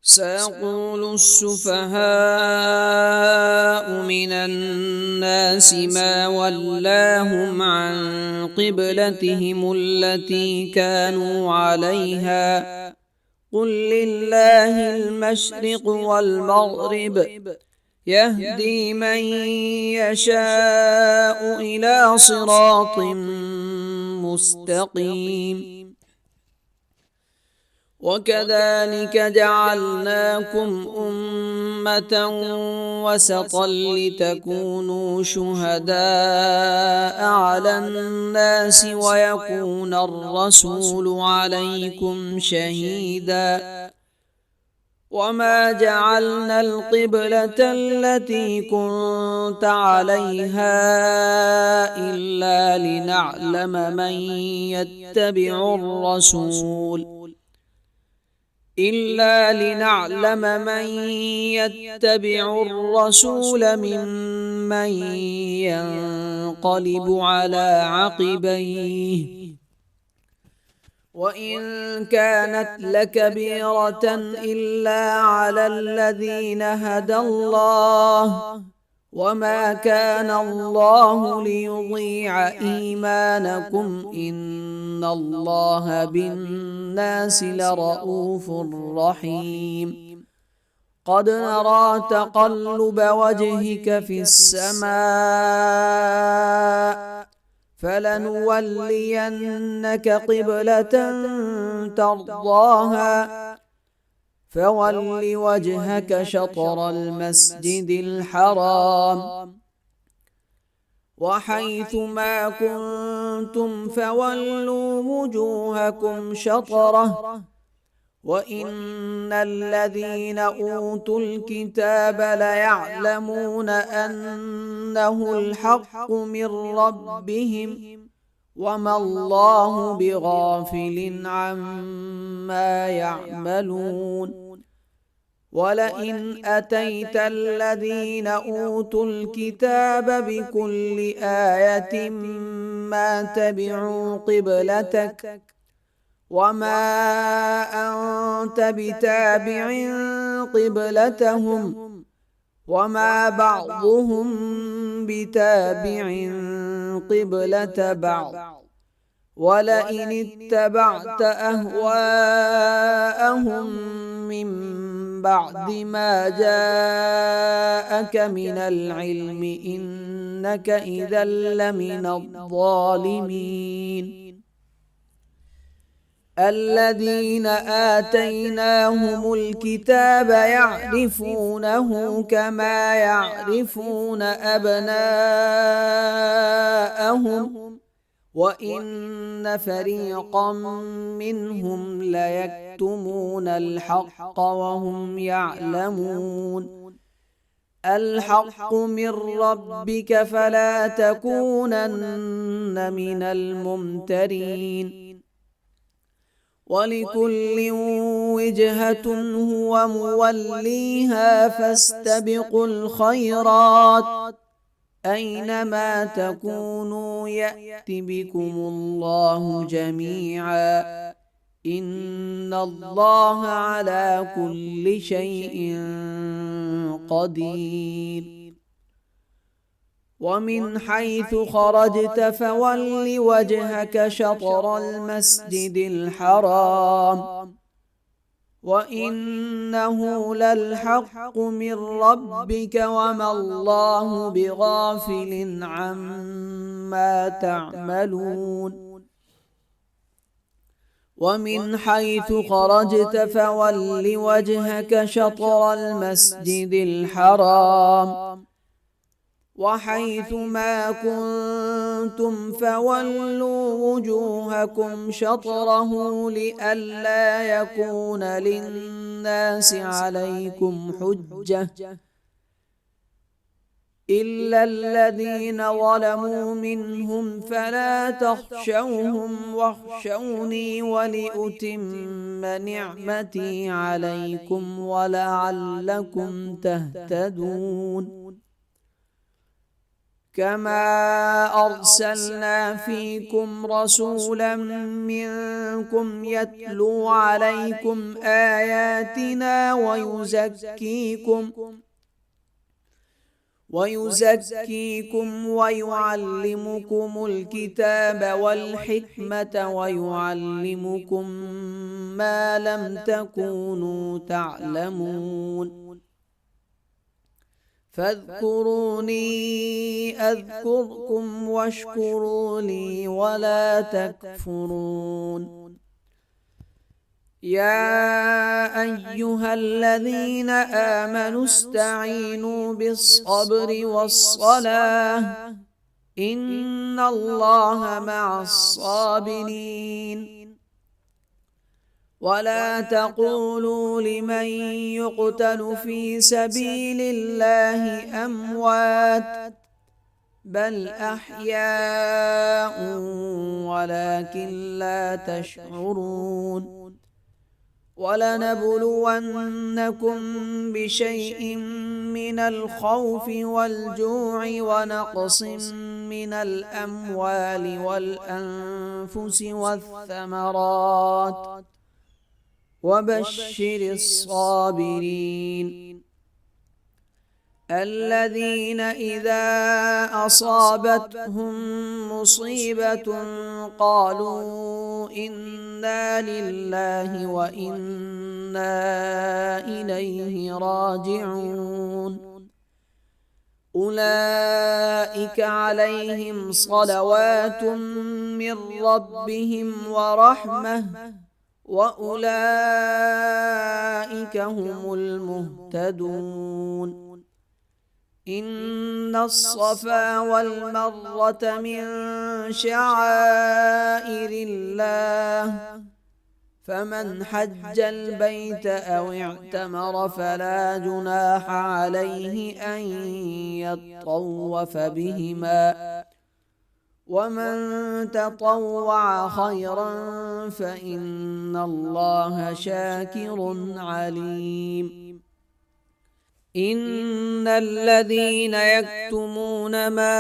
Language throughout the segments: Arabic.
سيقول السفهاء من الناس ما ولاهم عن قبلتهم التي كانوا عليها قل لله المشرق والمغرب يهدي من يشاء إلى صراط مستقيم. وكذلك جعلناكم أمة وسطا لتكونوا شهداء على الناس ويكون الرسول عليكم شهيدا. وما جعلنا القبلة التي كنت عليها إلا لنعلم من يتبع الرسول ممن ينقلب على عقبيه. وإن كانت لكبيرة إلا على الذين هدى الله وما كان الله ليضيع إيمانكم إن الله بالناس لرءوف رحيم. قد نرى تقلب وجهك في السماء فلنولينك قبلة ترضاها فول وجهك شطر المسجد الحرام وحيث ما كنتم فولوا وجوهكم شطره وإن الذين أوتوا الكتاب ليعلمون أنه الحق من ربهم وما الله بغافل عما يعملون. ولئن أتيت الذين أوتوا الكتاب بكل آية ما تبعوا قبلتك وما أنت بتابع قبلتهم وما بعضهم بتابع قبلة بعض. ولئن اتبعت أهواءهم من بعد ما جاءك من العلم إنك إذا لمن الظالمين. الذين آتيناهم الكتاب يعرفونه كما يعرفون أبناءهم وإن فريقا منهم ليكتمون الحق وهم يعلمون. الحق من ربك فلا تكونن من الممترين. ولكل وجهة هو موليها فاستبقوا الخيرات أينما تكونوا يأت بكم الله جميعا إن الله على كل شيء قدير. ومن حيث خرجت فول وجهك شطر المسجد الحرام وإنه للحق من ربك وما الله بغافل عما تعملون. ومن حيث خرجت فول وجهك شطر المسجد الحرام وحيث ما كنتم فولوا وجوهكم شطره لئلا يكون للناس عليكم حجة إلا الذين ظلموا منهم فلا تخشوهم واخشوني ولأتم نعمتي عليكم ولعلكم تهتدون. كما أرسلنا فيكم رسولا منكم يتلو عليكم آياتنا ويزكيكم ويعلمكم الكتاب والحكمة ويعلمكم ما لم تكونوا تعلمون فاذكروني أذكركم واشكروا لي ولا تكفرون. يا أيها الذين آمنوا استعينوا بالصبر والصلاة إن الله مع الصابرين. ولا تقولوا لمن يقتل في سبيل الله أموات بل أحياء ولكن لا تشعرون. ولنبلونكم بشيء من الخوف والجوع ونقص من الأموال والأنفس والثمرات وبشر الصابرين الذين إذا أصابتهم مصيبة قالوا إنا لله وإنا إليه راجعون. أولئك عليهم صلوات من ربهم ورحمة وأولئك هم المهتدون. إن الصفا والمروة من شعائر الله فمن حج البيت أو اعتمر فلا جناح عليه أن يطوف بهما ومن تطوع خيرا فإن الله شاكر عليم. إن الذين يكتمون ما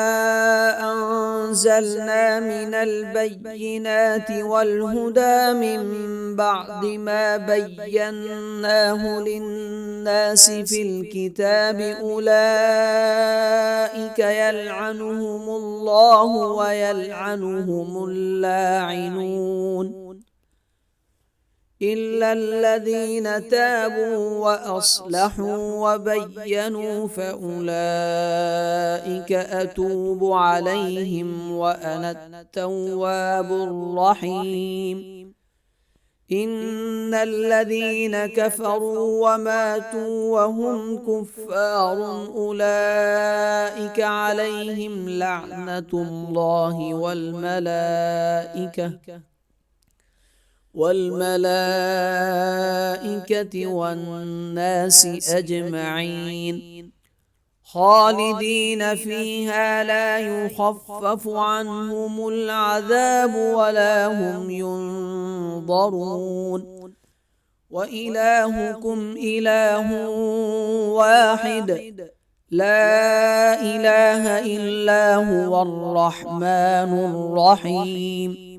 أنزلنا من البينات والهدى من بعد ما بيناه للناس في الكتاب أولئك يلعنهم الله ويلعنهم اللاعنون إلا الذين تابوا وأصلحوا وبينوا فأولئك أتوب عليهم وأنا التواب الرحيم. إن الذين كفروا وماتوا وهم كفار أولئك عليهم لعنة الله والملائكة والناس أجمعين خالدين فيها لا يخفف عنهم العذاب ولا هم ينظرون. وإلهكم إله واحد لا إله إلا هو الرحمن الرحيم.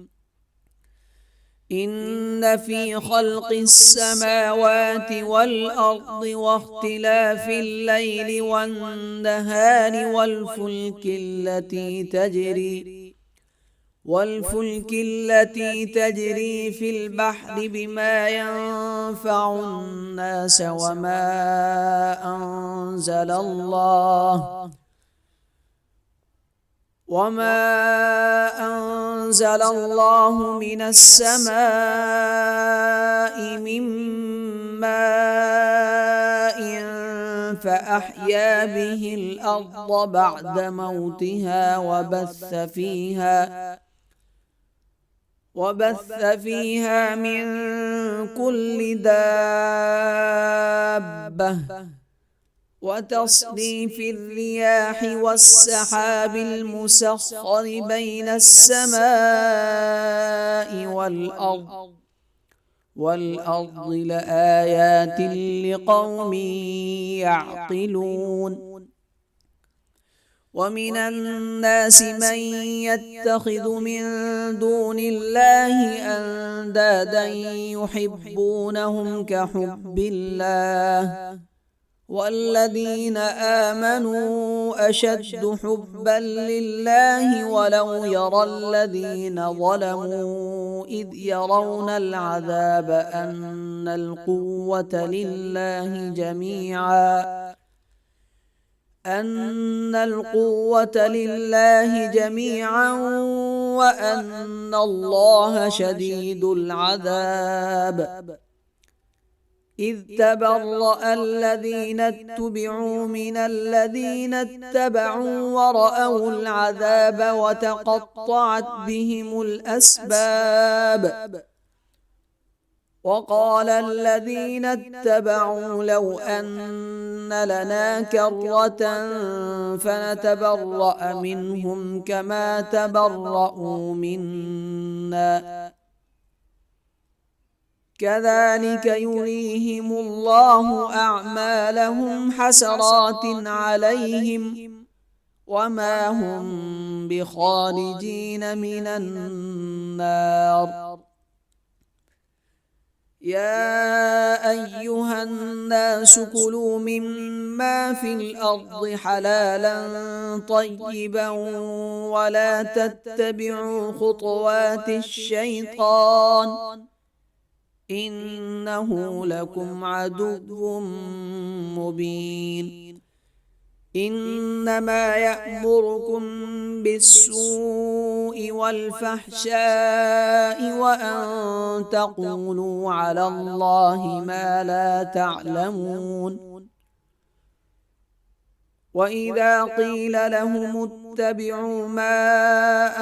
إن في خلق السماوات والأرض واختلاف الليل والنهار والفلك التي تجري في البحر بما ينفع الناس وما أنزل الله من السماء من ماء فأحيا به الأرض بعد موتها وبث فيها من كل دابة وتصريف الرياح والسحاب المسخر بين السماء والأرض لآيات لقوم يعقلون. ومن الناس من يتخذ من دون الله أندادا يحبونهم كحب الله والذين آمنوا أشد حبا لله ولو يرى الذين ظلموا إذ يرون العذاب أن القوة لله جميعا وأن الله شديد العذاب إذ تبرأ الذين اتبعوا من الذين اتبعوا ورأوا العذاب وتقطعت بهم الأسباب وقال الذين اتبعوا لو أن لنا كرة فنتبرأ منهم كما تبرأوا منا كذلك يريهم الله أعمالهم حسرات عليهم وما هم بخارجين من النار يا أيها الناس كلوا مما في الأرض حلالا طيبا ولا تتبعوا خطوات الشيطان إنه لكم عدو مبين إنما يأمركم بالسوء والفحشاء وأن تقولوا على الله ما لا تعلمون وإذا قيل لهم اتبعوا ما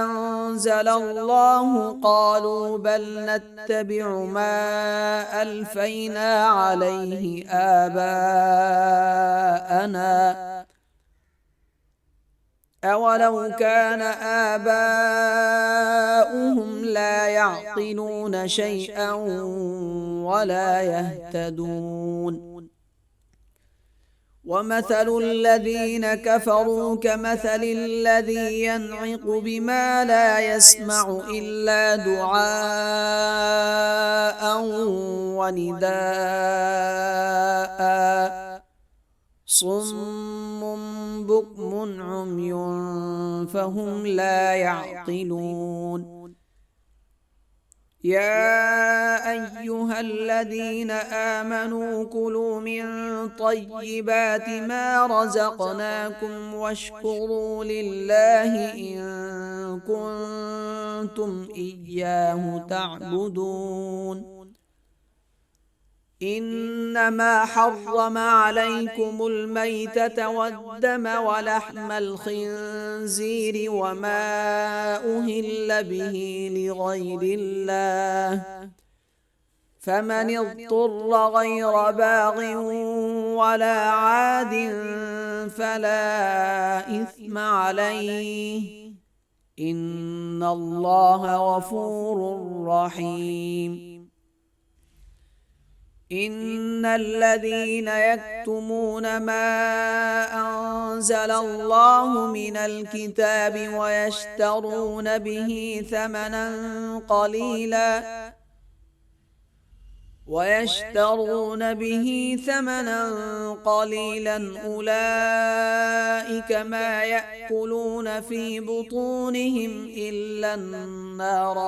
أنزل الله قالوا بل نتبع ما ألفينا عليه آباءنا أولو كان آباؤهم لا يعقلون شيئا ولا يهتدون ومثل الذين كفروا كمثل الذي ينعق بما لا يسمع إلا دعاء ونداء صم بكم عمي فهم لا يعقلون يا أيها الذين آمنوا كلوا من طيبات ما رزقناكم واشكروا لله إن كنتم إياه تعبدون إنما حرم عليكم الميتة والدم ولحم الخنزير وما أهل به لغير الله فمن اضطر غير باغ ولا عاد فلا إثم عليه إن الله غفور رحيم إن الذين يكتمون ما أنزل الله من الكتاب ويشترون به ثمنا قليلا أولئك ما يأكلون في بطونهم إلا النار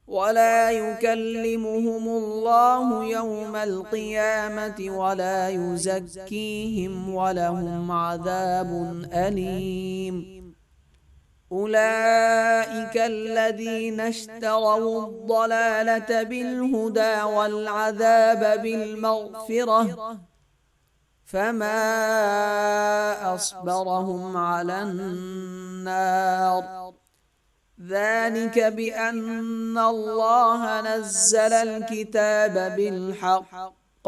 ولا يكلمهم الله يوم القيامة ولا يزكيهم ولهم عذاب أليم أولئك الذين اشتروا الضلالة بالهدى والعذاب بالمغفرة فما أصبرهم على النار ذلك بأن الله نزل الكتاب بالحق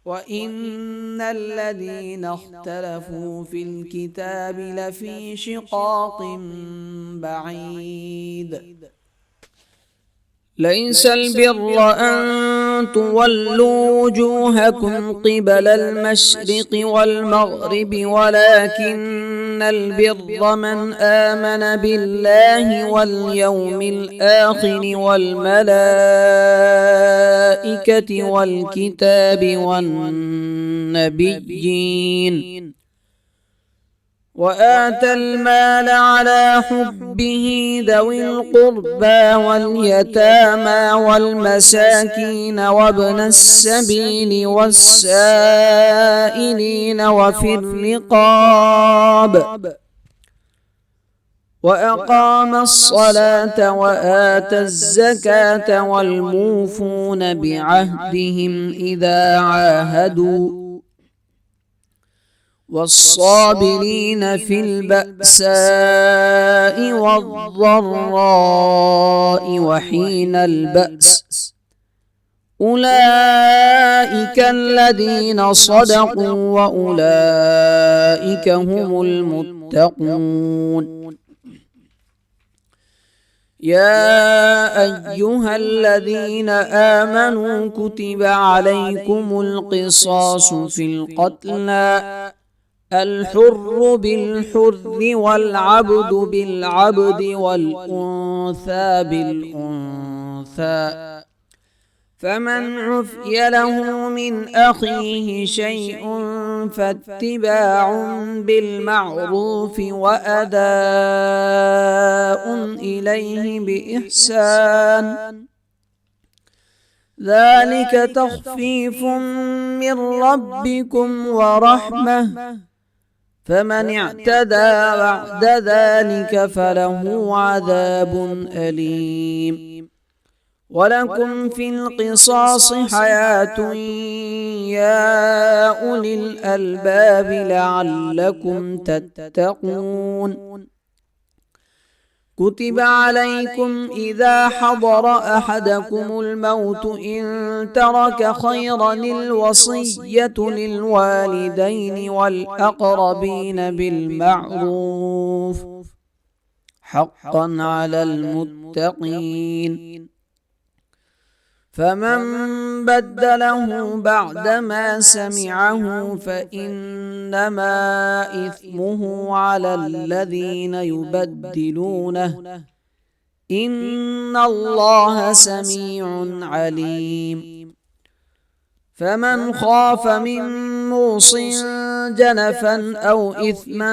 وإن الذين اختلفوا في الكتاب لفي شقاق بعيد ليس البر أن تولوا وجوهكم قبل المشرق والمغرب ولكن البر من آمن بالله واليوم الآخر والملائكة والكتاب والنبيين وآتى المال على حبه ذوي القربى واليتامى والمساكين وابن السبيل والسائلين وفي الرقاب وأقام الصلاة وآتى الزكاة والموفون بعهدهم إذا عاهدوا والصابرين في البأساء والضراء وحين البأس أولئك الذين صدقوا وأولئك هم المتقون. يا أيها الذين آمنوا كتب عليكم القصاص في القتلى الحر بالحر والعبد بالعبد والأنثى بالأنثى فمن عفي له من أخيه شيء فاتباع بالمعروف وأداء إليه بإحسان ذلك تخفيف من ربكم ورحمة فمن اعتدى بعد ذلك فله عذاب أليم. ولكم في القصاص حياة يا أولي الألباب لعلكم تتقون. كتب عليكم إذا حضر أحدكم الموت إن ترك خيرا الوصية للوالدين والأقربين بالمعروف حقا على المتقين. فمن بدله بعدما سمعه فإنما إثمه على الذين يبدلونه إن الله سميع عليم. فمن خاف من موص جنفا أو إثما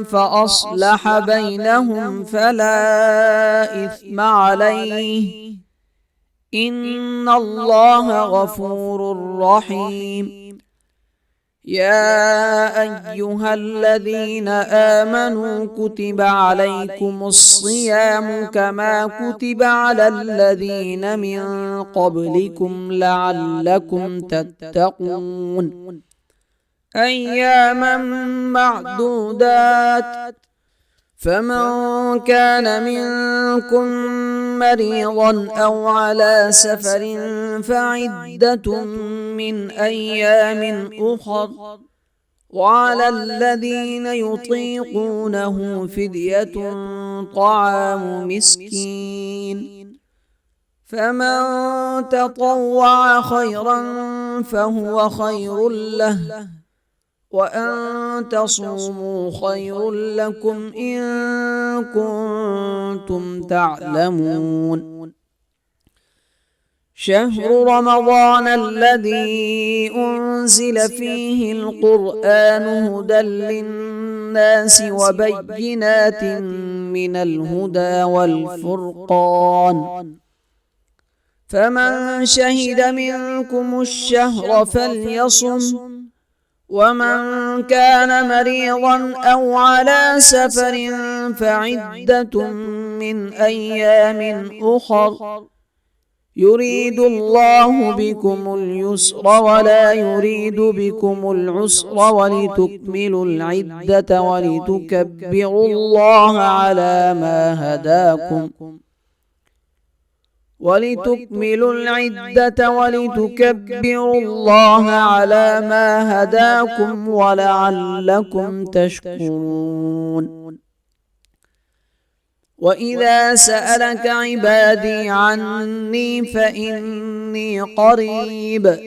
فأصلح بينهم فلا إثم عليه إن الله غفور رحيم. يا أيها الذين آمنوا كتب عليكم الصيام كما كتب على الذين من قبلكم لعلكم تتقون أياما معدودات فمن كان منكم مريضا أو على سفر فعدة من أيام أخر وعلى الذين يطيقونه فدية طعام مسكين فمن تطوع خيرا فهو خير له وأن تصوموا خير لكم إن كنتم تعلمون. شهر رمضان الذي أنزل فيه القرآن هدى للناس وبينات من الهدى والفرقان فمن شهد منكم الشهر فليصم ومن كان مريضا أو على سفر فعدة من أيام أخر يريد الله بكم اليسر ولا يريد بكم العسر ولتكملوا العدة ولتكبروا الله على ما هداكم ولتكملوا العدة ولتكبروا الله على ما هداكم ولعلكم تشكرون. وإذا سألك عبادي عني فإني قريب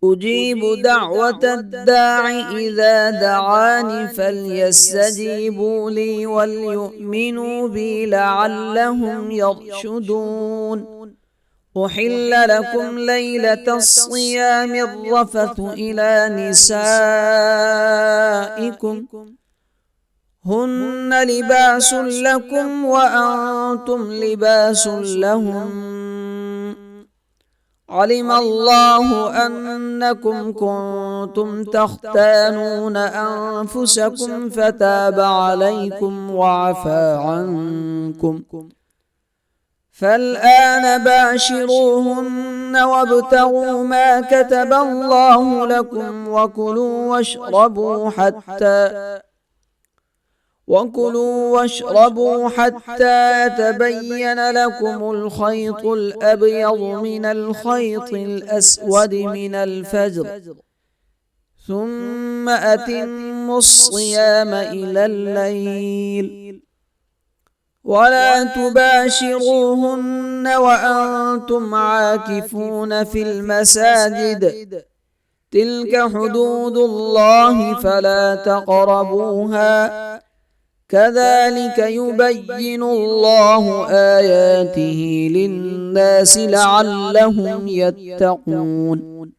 أجيب دعوة الداع إذا دعاني فليستجيبوا لي وليؤمنوا بي لعلهم يرشدون أحل لكم ليلة الصيام الرفث إلى نسائكم هن لباس لكم وأنتم لباس لهم علم الله أنكم كنتم تختانون أنفسكم فتاب عليكم وعفى عنكم فالآن باشروهن وابتغوا ما كتب الله لكم وكلوا واشربوا حتى يتبين لكم الخيط الأبيض من الخيط الأسود من الفجر ثم أتموا الصيام إلى الليل ولا تباشروهن وأنتم عاكفون في المساجد تلك حدود الله فلا تقربوها كذلك يبين الله آياته للناس لعلهم يتقون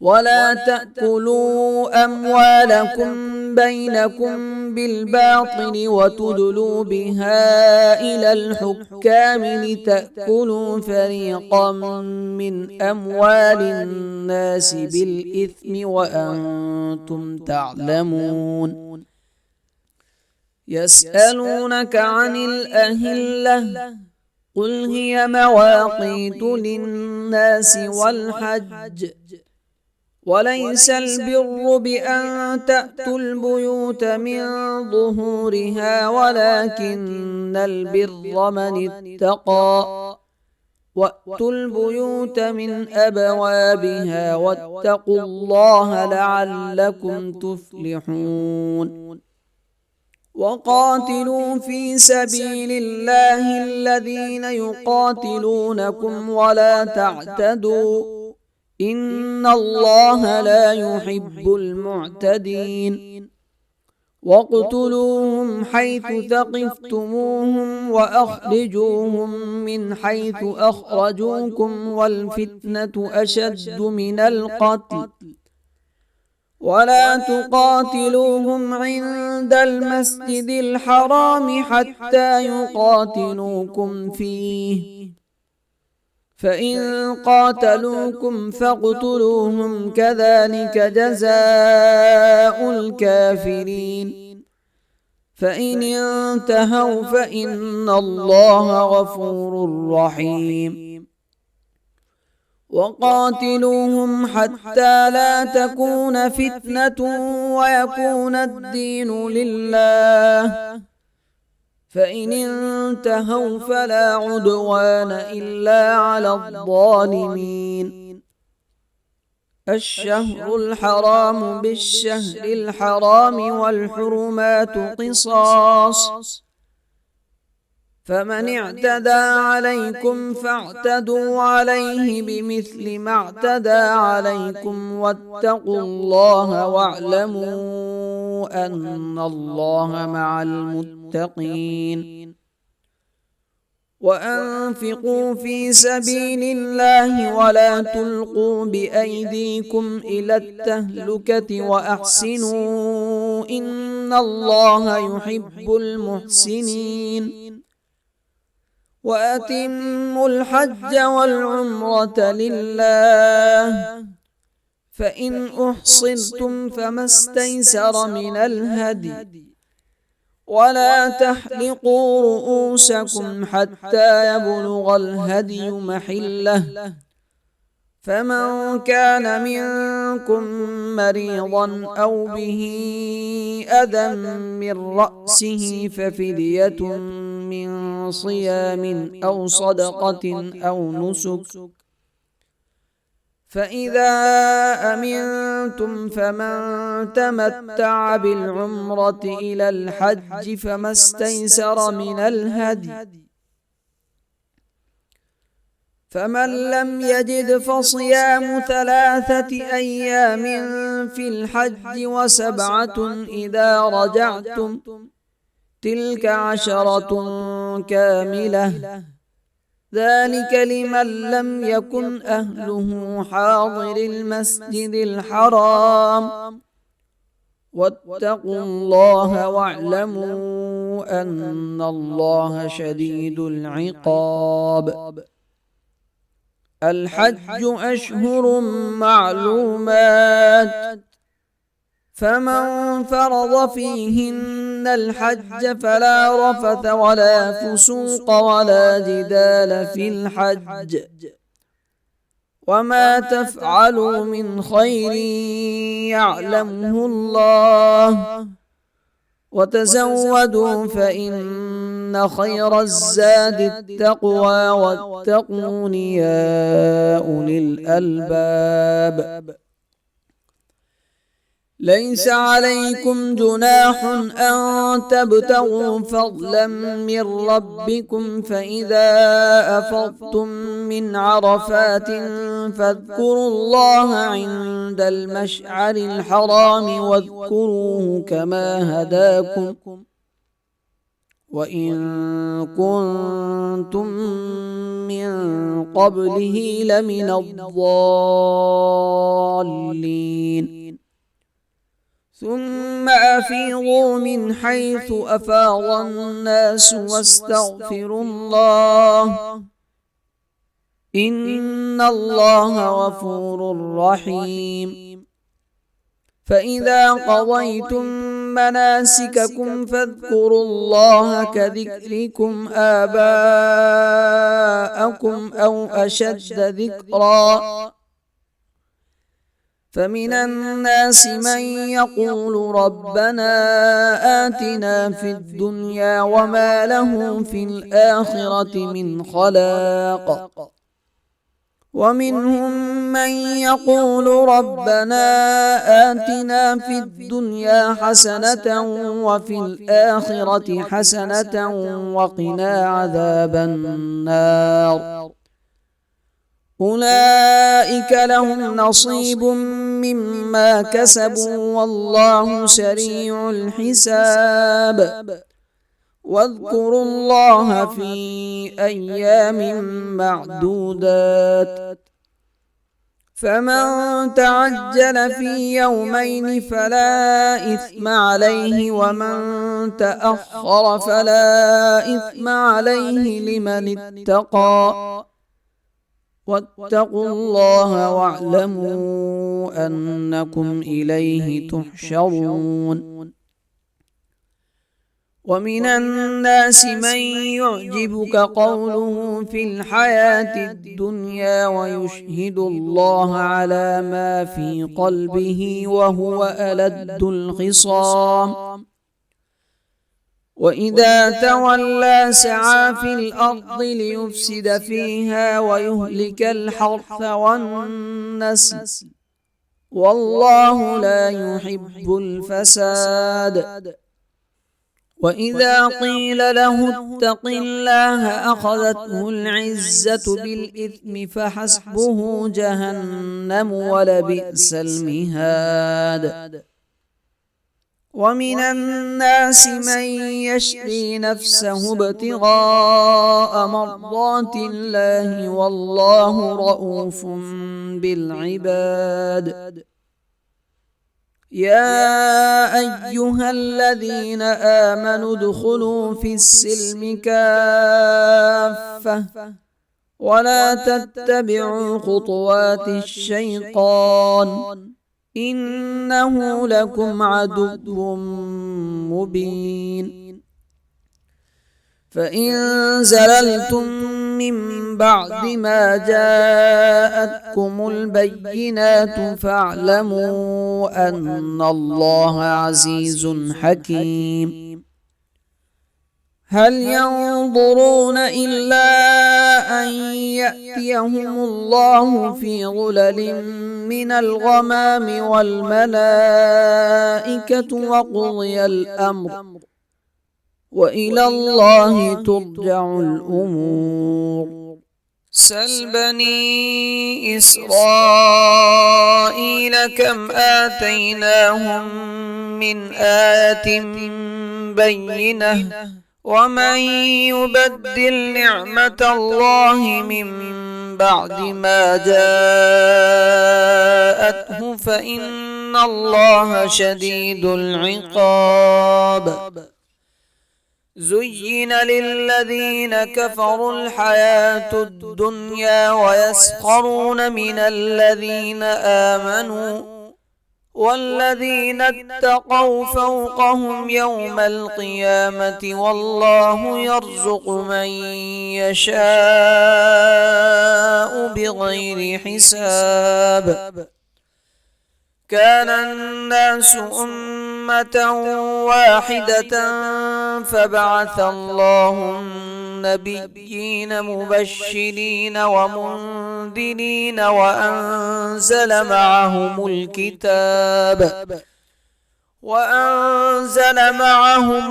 ولا تأكلوا أموالكم بينكم بالباطل وتدلوا بها إلى الحكام لتأكلوا فريقا من أموال الناس بالإثم وأنتم تعلمون يسألونك عن الأهلة قل هي مواقيت للناس والحج وليس البر بأن تأتوا البيوت من ظهورها ولكن البر من اتقى وأتوا البيوت من أبوابها واتقوا الله لعلكم تفلحون وقاتلوا في سبيل الله الذين يقاتلونكم ولا تعتدوا إن الله لا يحب المعتدين واقتلوهم حيث ثقفتموهم وأخرجوهم من حيث أخرجوكم والفتنة أشد من القتل ولا تقاتلوهم عند المسجد الحرام حتى يقاتلوكم فيه فإن قاتلوكم فاقتلوهم كذلك جزاء الكافرين فإن انتهوا فإن الله غفور رحيم وقاتلوهم حتى لا تكون فتنة ويكون الدين لله فإن انتهوا فلا عدوان إلا على الظالمين الشهر الحرام بالشهر الحرام والحرمات قصاص فمن اعتدى عليكم فاعتدوا عليه بمثل ما اعتدى عليكم واتقوا الله واعلموا أن الله مع المتقين وأنفقوا في سبيل الله ولا تلقوا بأيديكم إلى التهلكة وأحسنوا إن الله يحب المحسنين وأتموا الحج والعمرة لله فإن أحصرتم فما استيسر من الهدي ولا تحلقوا رؤوسكم حتى يبلغ الهدي محله فمن كان منكم مريضا أو به أذى من رأسه ففدية من صيام أو صدقة أو نسك فإذا أمنتم فمن تمتع بالعمرة إلى الحج فما استيسر من الهدي، فمن لم يجد فصيام 3 أيام في الحج و7 إذا رجعتم، تلك 10 كاملة، ذلك لمن لم يكن أهله حاضر المسجد الحرام. واتقوا الله واعلموا أن الله شديد العقاب. الحج أشهر معلومات، فمن فرض فيهن الحج فلا رفث ولا فسوق ولا جدال في الحج، وما تفعلوا من خير يعلمه الله، وتزودوا فإن خير الزاد التقوى واتقون يا أولي الألباب. ليس عليكم جناح أن تبتغوا فضلا من ربكم، فإذا أفضتم من عرفات فاذكروا الله عند المشعر الحرام واذكروه كما هداكم وإن كنتم من قبله لمن الضالين. ثم أفيضوا من حيث أفاض الناس واستغفروا الله، إن الله غفور رحيم. فإذا قضيتم مناسككم فاذكروا الله كذكركم آباءكم أو أشد ذكرا، فمن الناس من يقول ربنا آتنا في الدنيا وما له في الآخرة من خلاق، ومنهم من يقول ربنا آتنا في الدنيا حسنة وفي الآخرة حسنة وقنا عذاب النار. أولئك لهم نصيب مما كسبوا والله سريع الحساب. واذكروا الله في أيام معدودات، فمن تعجل في يومين فلا إثم عليه، ومن تأخر فلا إثم عليه لمن اتقى. واتقوا الله واعلموا أنكم إليه تحشرون. ومن الناس من يعجبك قوله في الحياة الدنيا ويشهد الله على ما في قلبه وهو ألد الخصام، وإذا تولى سعى في الأرض ليفسد فيها ويهلك الحرث والنسل، والله لا يحب الفساد. وإذا قيل له اتق الله أخذته العزة بالإثم فحسبه جهنم ولبئس المهاد. ومن الناس من يشري نفسه ابتغاء مرضات الله والله رؤوف بالعباد. يا أيها الذين آمنوا ادخلوا في السلم كافة ولا تتبعوا خطوات الشيطان إنه لكم عدو مبين. فإن زللتم من بعد ما جاءتكم البينات فاعلموا أن الله عزيز حكيم. هل ينظرون إلا أن يأتيهم الله في ظلل من الغمام والملائكة وقضي الأمر وإلى الله ترجع الأمور. سل بني إسرائيل كم آتيناهم من آية بينة ومن يبدل نعمة الله من بعد ما جاءته فإن الله شديد العقاب. زين للذين كفروا الحياة الدنيا ويسخرون من الذين آمنوا والذين اتقوا فوقهم يوم القيامة والله يرزق من يشاء بغير حساب. كان الناس أمة واحدة فبعث الله النبيين مبشرين ومنذرين وأنزل معهم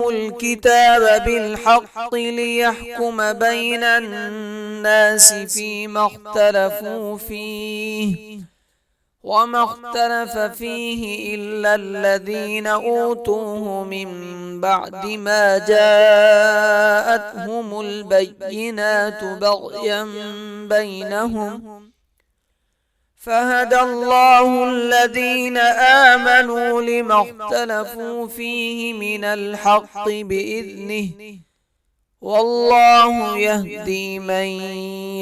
الكتاب بالحق ليحكم بين الناس فيما اختلفوا فيه وما اختلف فيه إلا الذين أوتوه من بعد ما جاءتهم البينات بغيا بينهم فهدى الله الذين آمنوا لما اختلفوا فيه من الحق بإذنه والله يهدي من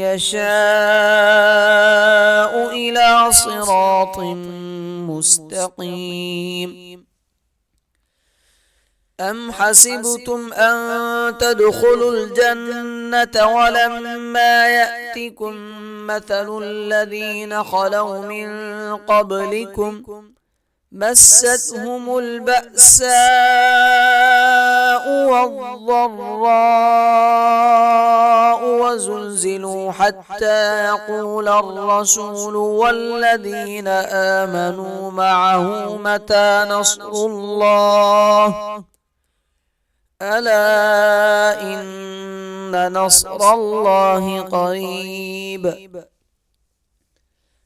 يشاء إلى صراط مستقيم. أم حسبتم أن تدخلوا الجنة ولما يأتكم مثل الذين خلوا من قبلكم مستهم البأساء والضراء وزلزلوا حتى يقول الرسول والذين آمنوا معه متى نصر الله ألا إن نصر الله قريب.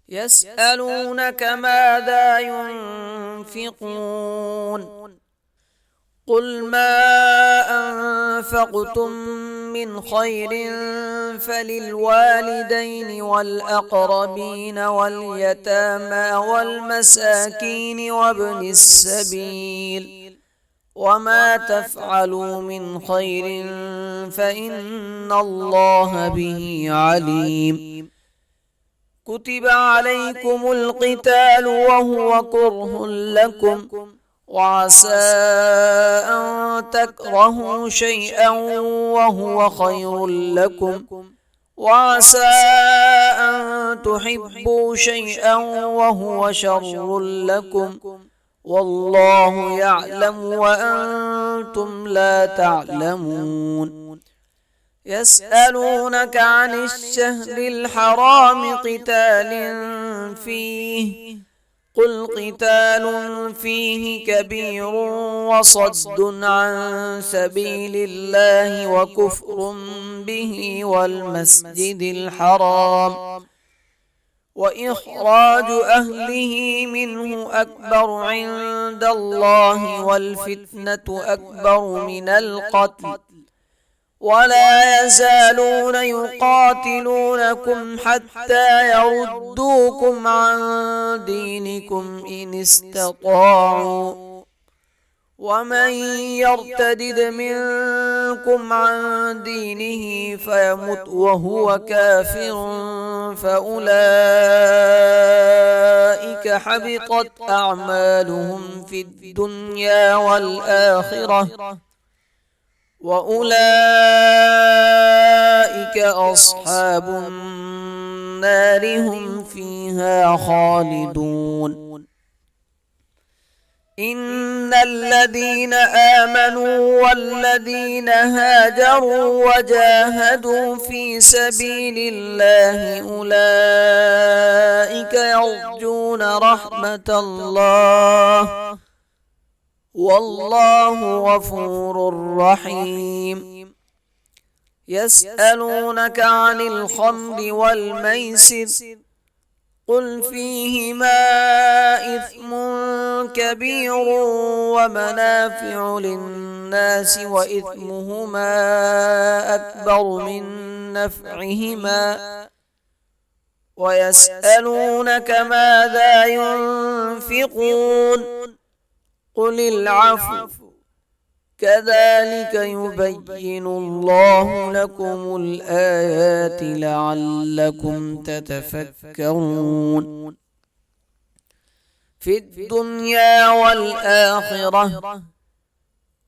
يسألونك ماذا ينفقون قل ما أنفقتم من خير فللوالدين والأقربين واليتامى والمساكين وابن السبيل وما تفعلوا من خير فإن الله به عليم. كتب عليكم القتال وهو كره لكم وعسى أن تكرهوا شيئا وهو خير لكم وعسى أن تحبوا شيئا وهو شر لكم والله يعلم وأنتم لا تعلمون. يسألونك عن الشهر الحرام قتال فيه قل قتال فيه كبير وصد عن سبيل الله وكفر به والمسجد الحرام وإخراج أهله منه أكبر عند الله والفتنة أكبر من القتل ولا يزالون يقاتلونكم حتى يردوكم عن دينكم إن استطاعوا ومن يرتدد منكم عن دينه فيمت وهو كافر فأولئك حبطت أعمالهم في الدنيا والآخرة وأولئك أصحاب النار هم فيها خالدون. إن الذين آمنوا والذين هاجروا وجاهدوا في سبيل الله أولئك يرجون رحمة الله والله غفور رحيم. يسألونك عن الخمر والميسر قل فيهما إثم كبير ومنافع للناس وإثمهما أكبر من نفعهما ويسألونك ماذا ينفقون قل العفو كذلك يبين الله لكم الآيات لعلكم تتفكرون. في الدنيا والآخرة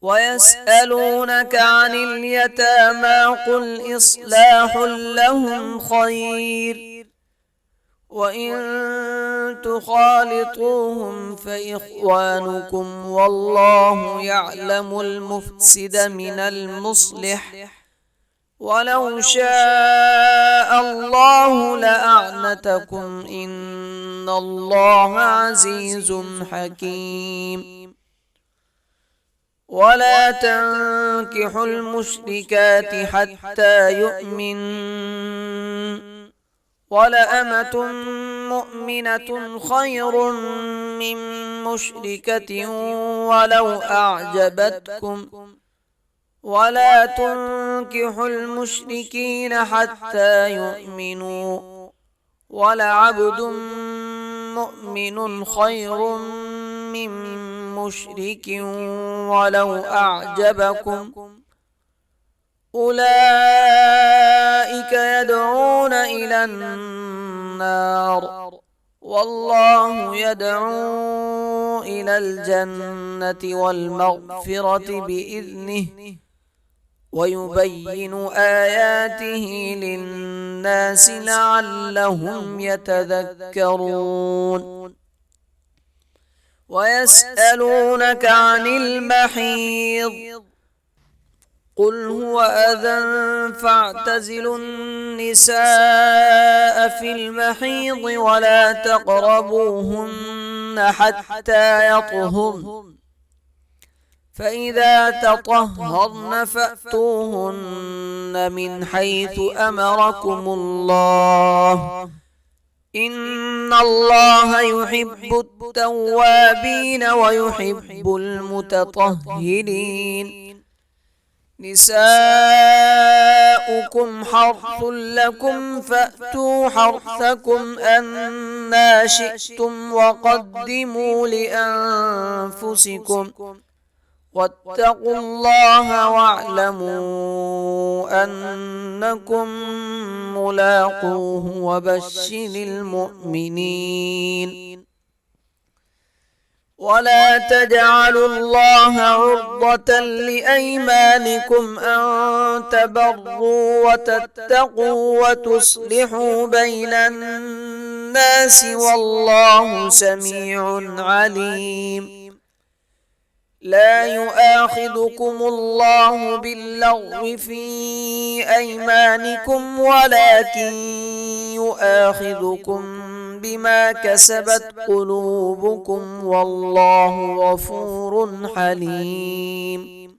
ويسألونك عن اليتامى قل إصلاح لهم خير وإن تخالطوهم فإخوانكم والله يعلم المفسد من المصلح ولو شاء الله لأعنتكم إن الله عزيز حكيم. ولا تنكحوا المشركات حتى يؤمنوا ولأمة مؤمنة خير من مشركة ولو أعجبتكم ولا تنكحوا المشركين حتى يؤمنوا ولعبد مؤمن خير من مشرك ولو أعجبكم أولئك يدعون إلى النار والله يدعو إلى الجنة والمغفرة بإذنه ويبين آياته للناس لعلهم يتذكرون. ويسألونك عن المحيض قل هو أذى فاعتزلوا النساء في المحيض ولا تقربوهن حتى يطهرن فإذا تطهرن فأتوهن من حيث أمركم الله إن الله يحب التوابين ويحب المتطهرين. نساؤكم حرث لكم فأتوا حرثكم أنى شئتم وقدموا لأنفسكم واتقوا الله واعلموا أنكم ملاقوه وبشر المؤمنين. ولا تجعلوا الله عرضة لأيمانكم أن تبروا وتتقوا وتصلحوا بين الناس والله سميع عليم. لا يؤاخذكم الله باللغو في أيمانكم ولكن يؤاخذكم بما كسبت قلوبكم والله غفور حليم.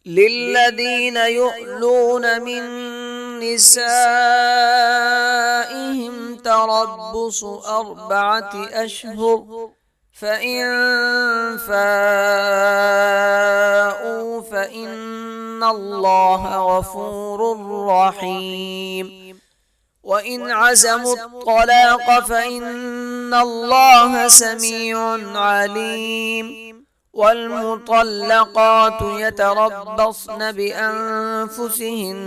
للذين يؤلون من نسائهم تربص 4 أشهر فإن فاءوا فإن الله غفور رحيم. وإن عزموا الطلاق فإن الله سميع عليم. والمطلقات يتربصن بأنفسهن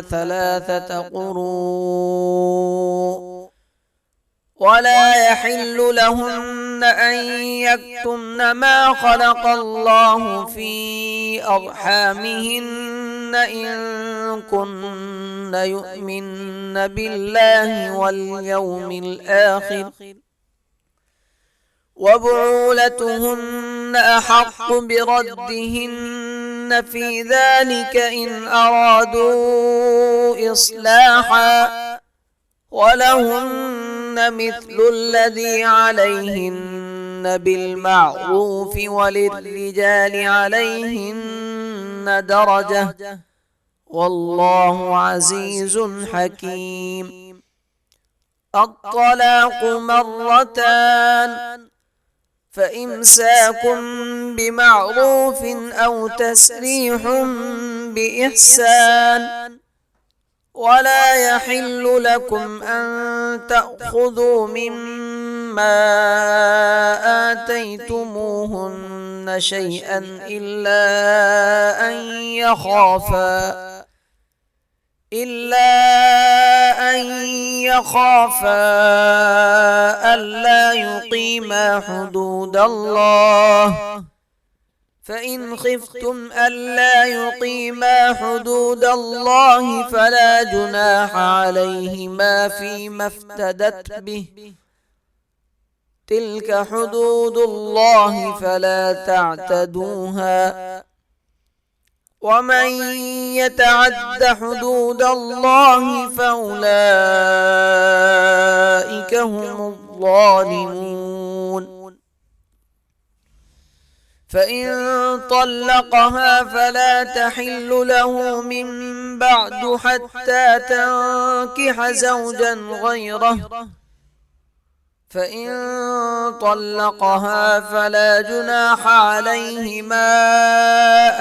3 قروء ولا يحل لهن أن يكتمن ما خلق الله في أرحامهن إن كن يؤمن بالله واليوم الآخر وبعولتهن أحق بردهن في ذلك إن أرادوا إصلاحا، ولهن مثل الذي عليهن بالمعروف وللرجال عليهن درجة، والله عزيز حكيم. الطلاق مرتان، فإمساك بمعروف أو تسريح بإحسان، ولا يحل لكم أن تأخذوا مما آتيتموهن شيئا إلا أن يخافا ألا يقيما حدود الله، فإن خفتم ألا يقيما حدود الله فلا جناح عليهما فيما افتدت به، تلك حدود الله فلا تعتدوها، ومن يتعد حدود الله فأولئك هم الظالمون. فإن طلقها فلا تحل له من بعد حتى تنكح زوجا غيره، فإن طلقها فلا جناح عليهما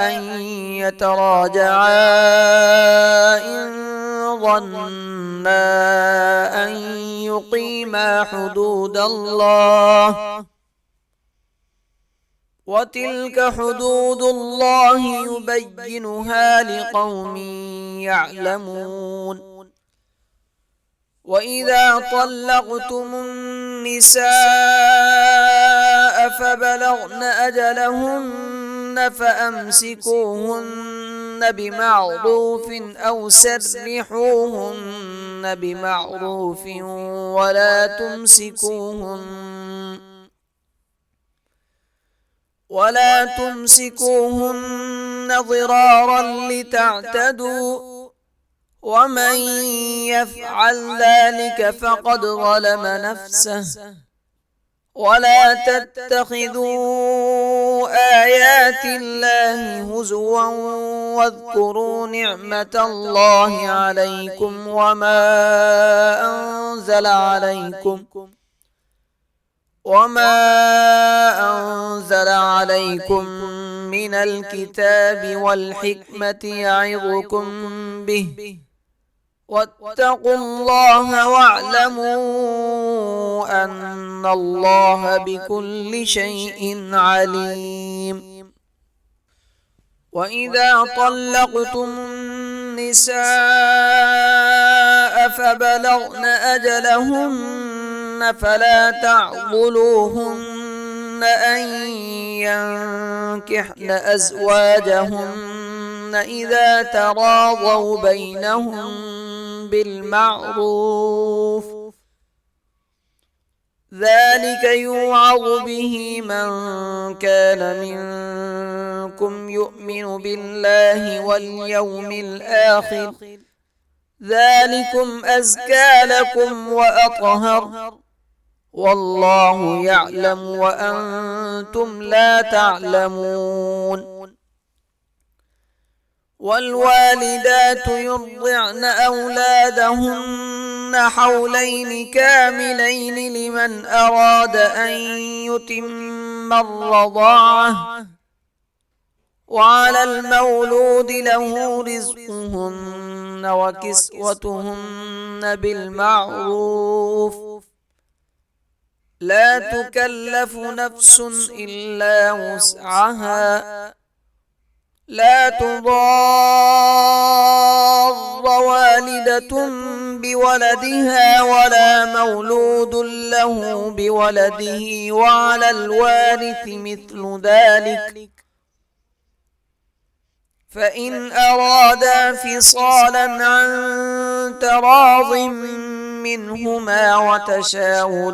أن يتراجعا إن ظنا أن يقيما حدود الله، وتلك حدود الله يبينها لقوم يعلمون. وإذا طلقتم النساء فبلغن أجلهن فأمسكوهن بمعروف أو سرحوهن بمعروف، ولا تمسكوهن ضرارا لتعتدوا، ومن يفعل ذلك فقد ظلم نفسه. ولا تتخذوا آيات الله هزوا واذكروا نعمة الله عليكم وما أنزل عليكم من الكتاب والحكمة يعظكم به، واتقوا الله واعلموا أن الله بكل شيء عليم. وإذا طلقتم النساء فبلغن أجلهن فلا تعضلوهن أن ينكحن أزواجهن إذا تراضوا بينهم بالمعروف، ذلك يوعظ به من كان منكم يؤمن بالله واليوم الآخر، ذلكم أزكى لكم وأطهر، والله يعلم وأنتم لا تعلمون. والوالدات يرضعن أولادهن حولين كاملين لمن أراد أن يتم الرضاعة، وعلى المولود له رزقهن وكسوتهن بالمعروف، لا تكلف نفس إلا وسعها، لا تضار والدة بولدها ولا مولود له بولده، وعلى الوارث مثل ذلك، فإن أرادا فصالا عن تراض منهما وتشاور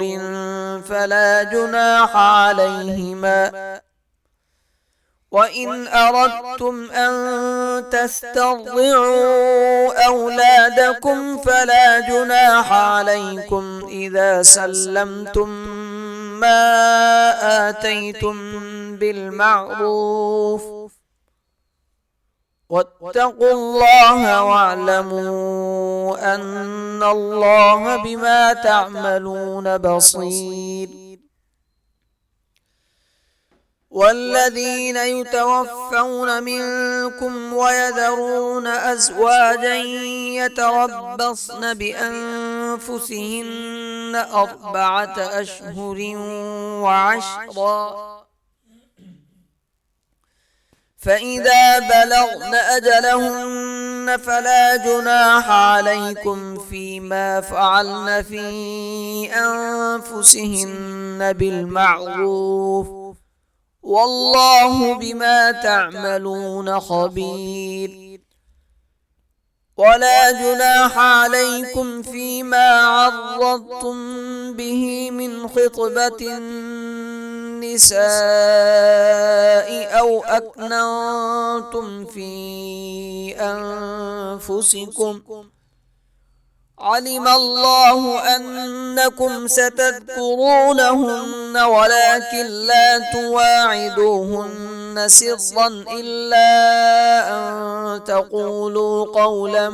فلا جناح عليهما. وإن أردتم أن تسترضعوا أولادكم فلا جناح عليكم إذا سلمتم ما آتيتم بالمعروف، واتقوا الله واعلموا أن الله بما تعملون بصير. والذين يتوفون منكم ويذرون أزواجا يتربصن بأنفسهن 4 أشهر وعشرا، فإذا بلغن أجلهن فلا جناح عليكم فيما فعلن في أنفسهن بالمعروف، والله بما تعملون خبير. ولا جناح عليكم فيما عرضتم به من خطبة النساء أو أكننتم في أنفسكم، علم الله أنكم ستذكرونهن ولكن لا تواعدوهن سرا إلا أن تقولوا قولا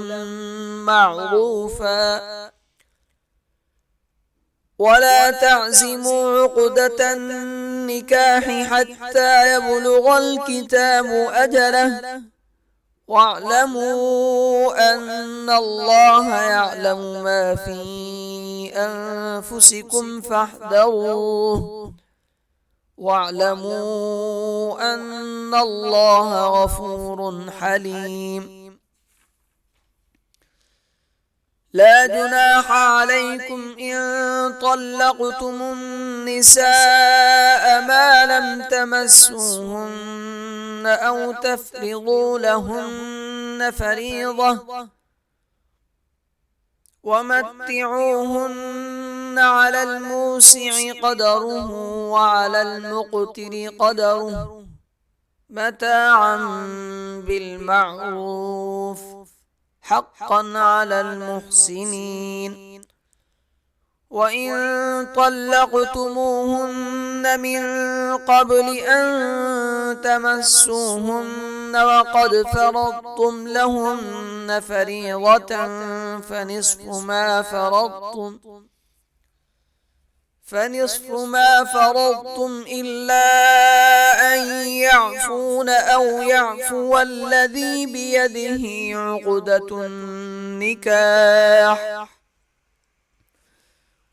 معروفا، ولا تعزموا عقدة النكاح حتى يبلغ الكتاب أجله، واعلموا أن الله يعلم ما في أنفسكم فاحذروه، واعلموا أن الله غفور حليم. لا جناح عليكم إن طلقتم النساء ما لم تمسوهن أو تفرضوا لهن فريضة، ومتعوهن على الموسع قدره وعلى المقتر قدره متاعا بالمعروف حقا على المحسنين. وإن طلقتموهن من قبل أن تمسوهن وقد فرضتم لهن فريضة فنصف ما فرضتم إلا أن يعفون أو يعفو الذي بيده عقدة النكاح،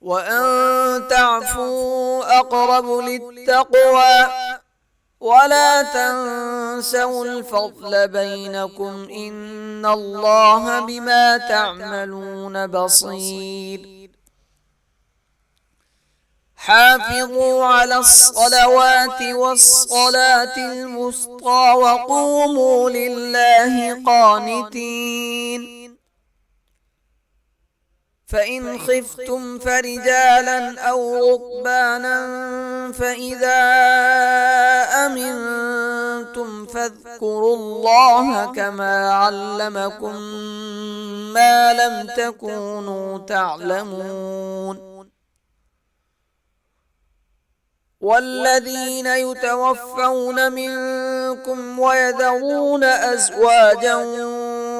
وأن تعفوا أقرب للتقوى، ولا تنسوا الفضل بينكم إن الله بما تعملون بصير. حافظوا على الصلوات والصلاة الوسطى وقوموا لله قانتين. فإن خفتم فرجالا أو ركبانا فإذا أمنتم فاذكروا الله كما علمكم ما لم تكونوا تعلمون. والذين يتوفون منكم ويذرون أزواجا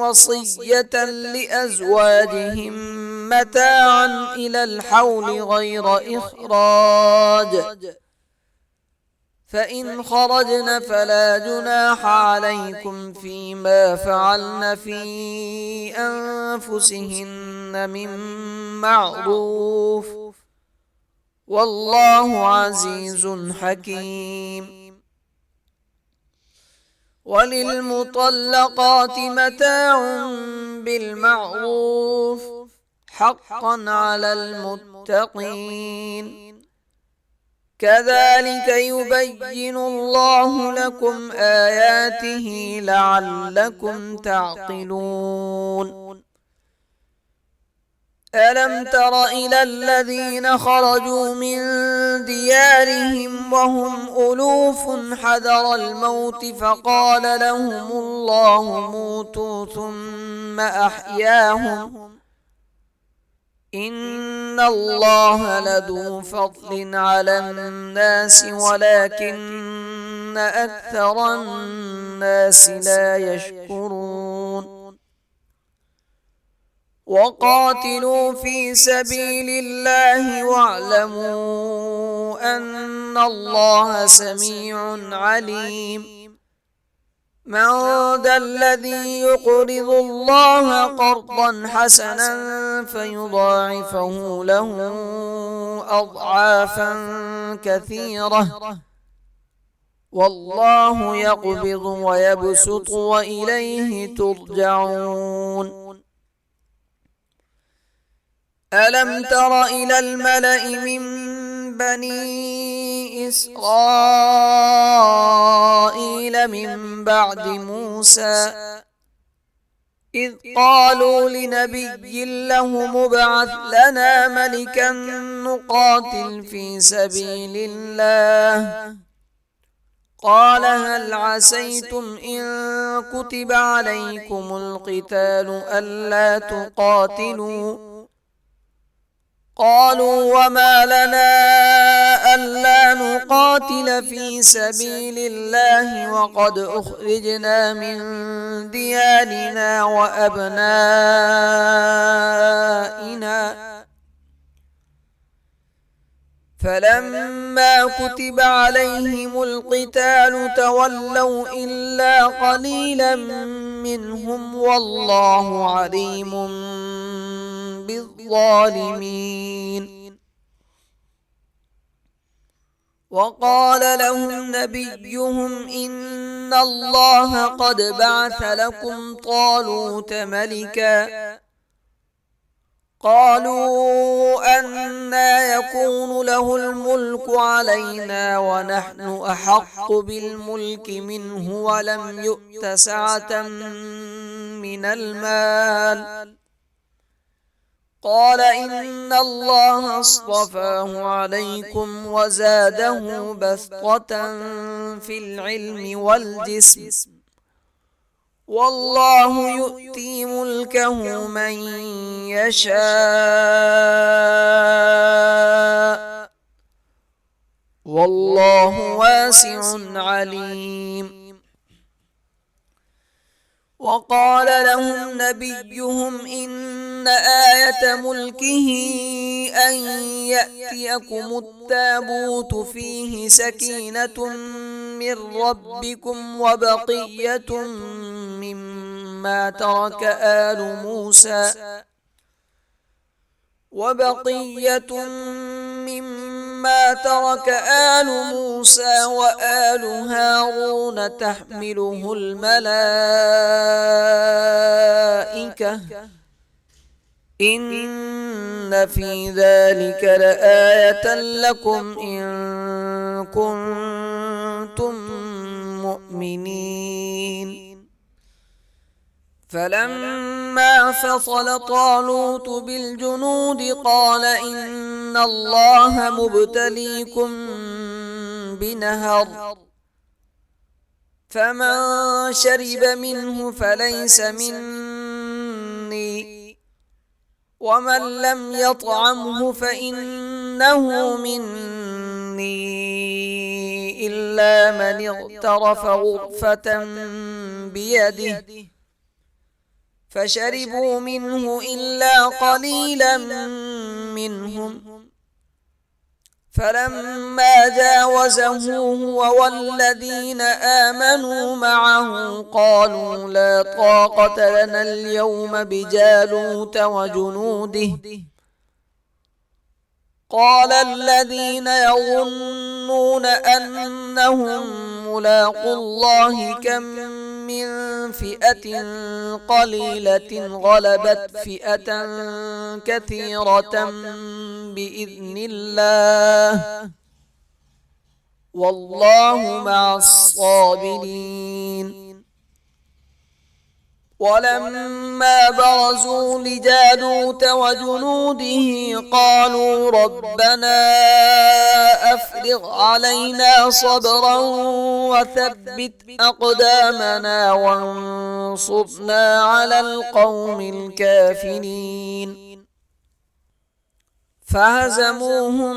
وصية لأزواجهم متاعا إلى الحول غير إخراج، فإن خرجن فلا جناح عليكم فيما فعلن في أنفسهن من معروف، والله عزيز حكيم. وللمطلقات متاع بالمعروف حقا على المتقين. كذلك يبين الله لكم آياته لعلكم تعقلون. ألم تر إلى الذين خرجوا من ديارهم وهم ألوف حذر الموت فقال لهم الله موتوا ثم أحياهم إن الله لذو فضل على الناس ولكن أكثر الناس لا يشكرون وقاتلوا في سبيل الله واعلموا أن الله سميع عليم من ذا الذي يقرض الله قرضا حسنا فيضاعفه له أضعافا كثيرة والله يقبض ويبسط وإليه ترجعون ألم تر إلى الملأ من بني إسرائيل من بعد موسى إذ قالوا لنبي له مبعث لنا ملكا نقاتل في سبيل الله قال هل عسيتم إن كتب عليكم القتال ألا تقاتلوا قالوا وما لنا ألا نقاتل في سبيل الله وقد أخرجنا من ديارنا وأبنائنا فلما كتب عليهم القتال تولوا إلا قليلا منهم والله عليم بالظالمين وقال لهم نبيهم إن الله قد بعث لكم طالوت ملكا قالوا أنى يكون له الملك علينا ونحن أحق بالملك منه ولم يؤت سعة من المال قال إن الله اصطفاه عليكم وزاده بسطة في العلم والجسم والله يؤتي ملكه من يشاء والله واسع عليم وقال لهم نبيهم إن آية ملكه أن يأتيكم التابوت فيه سكينة من ربكم مما ترك آل موسى وبقية مما ترك آل موسى وآل هارون تحمله الملائكة إن في ذلك لآية لكم إن كنتم مؤمنين فلما فصل طالوت بالجنود قال إن الله مبتليكم بنهر فمن شرب منه فليس مني ومن لم يطعمه فإنه مني إلا من اغترف غرفة بيده فشربوا منه إلا قليلا منهم فلما جاوزه هو والذين آمنوا معه قالوا لا طاقة لنا اليوم بجالوت وجنوده قال الذين يظنون أنهم ملاقو الله كم من فئة قليلة غلبت فئة كثيرة بإذن الله والله مع الصابرين ولما برزوا لجالوت وجنوده قالوا ربنا أفرغ علينا صبرا وثبت أقدامنا وانصرنا على القوم الكافرين فهزموهم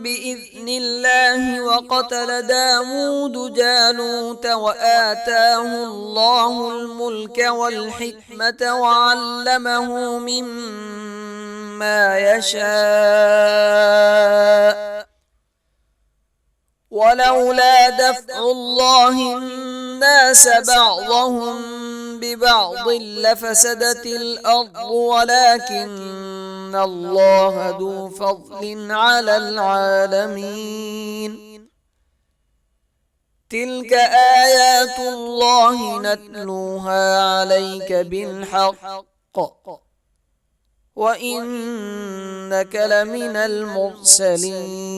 بإذن الله وقتل داود جالوت وآتاه الله الملك والحكمة وعلمه مما يشاء ولولا دفع الله الناس بعضهم ببعض لفسدت الأرض ولكن الله ذو فضل على العالمين تلك آيات الله نتلوها عليك بالحق وإنك لمن المرسلين